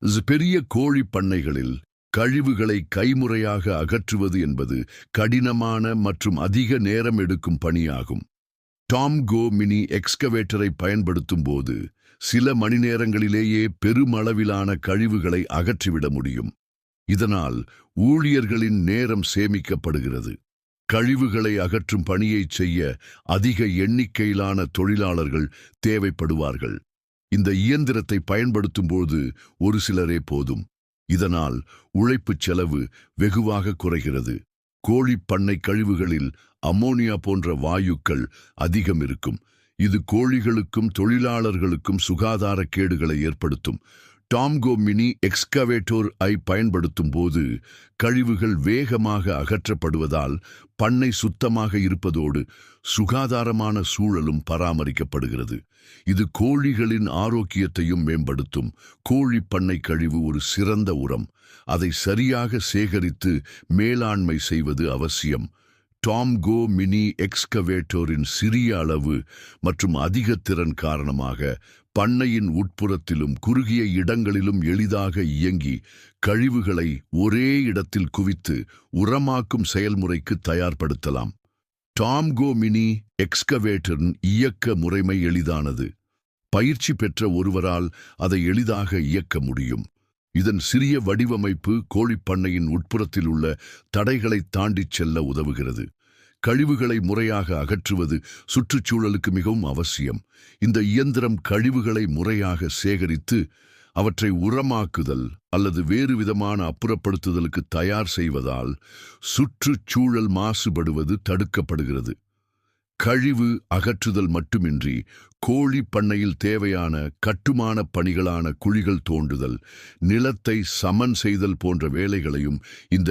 பெரிய கோழி பண்ணைகளில் கழிவுகளை கைமுறையாக அகற்றுவது என்பது கடினமான மற்றும் அதிக நேரம் எடுக்கும் பணியாகும். டாம் கோ மினி எக்ஸ்கவேட்டரை பயன்படுத்தும் போது சில மணி நேரங்களிலேயே பெருமளவிலான கழிவுகளை அகற்றிவிட முடியும். இதனால் ஊழியர்களின் நேரம் சேமிக்கப்படுகிறது. கழிவுகளை அகற்றும் பணியைச் செய்ய அதிக எண்ணிக்கையிலான தொழிலாளர்கள் தேவைப்படுவார்கள். இந்த இயந்திரத்தை பயன்படுத்தும்போது ஒரு சிலரே போதும். இதனால் உழைப்புச் செலவு வெகுவாக குறைகிறது. கோழிப் பண்ணை கழிவுகளில் அம்மோனியா போன்ற வாயுக்கள் அதிகம் இருக்கும். இது கோழிகளுக்கும் தொழிலாளர்களுக்கும் சுகாதார கேடுகளை ஏற்படுத்தும். டாம்கோ மினி எக்ஸ்கவேட்டோர் ஐ பயன்படுத்தும் போது கழிவுகள் வேகமாக அகற்றப்படுவதால் பண்ணை சுத்தமாக இருப்பதோடு சுகாதாரமான சூழலும் பராமரிக்கப்படுகிறது. இது கோழிகளின் ஆரோக்கியத்தையும் மேம்படுத்தும். கோழி பண்ணை கழிவு ஒரு சிறந்த உரம். அதை சரியாக சேகரித்து மேலாண்மை செய்வது அவசியம். டாம்கோ மினி எக்ஸ்கவேட்டோரின் சிறிய அளவு மற்றும் அதிக திறன் காரணமாக பண்ணையின் உட்புறத்திலும் குறுகிய இடங்களிலும் எளிதாக இயங்கி கழிவுகளை ஒரே இடத்தில் குவித்து உரமாக்கும் செயல்முறைக்கு தயார்படுத்தலாம். டாம்கோ மினி எக்ஸ்கவேட்டரின் இயக்க முறைமை எளிதானது. பயிற்சி பெற்ற ஒருவரால் அதை எளிதாக இயக்க முடியும். இதன் சிறிய வடிவமைப்பு கோழிப்பண்ணையின் உட்புறத்தில் உள்ள தடைகளை தாண்டிச் செல்ல உதவுகிறது. கழிவுகளை முறையாக அகற்றுவது சுற்றுச்சூழலுக்கு மிகவும் அவசியம். இந்த இயந்திரம் கழிவுகளை முறையாக சேகரித்து அவற்றை உரமாக்குதல் அல்லது வேறு விதமான அப்புறப்படுத்துதலுக்கு தயார் செய்வதால் சுற்றுச்சூழல் மாசுபடுவது தடுக்கப்படுகிறது. கழிவு அகற்றுதல் மட்டுமின்றி கோழி பண்ணையில் தேவையான கட்டுமான பணிகளான குழிகள் தோண்டுதல், நிலத்தை சமன் செய்தல் போன்ற வேலைகளையும் இந்த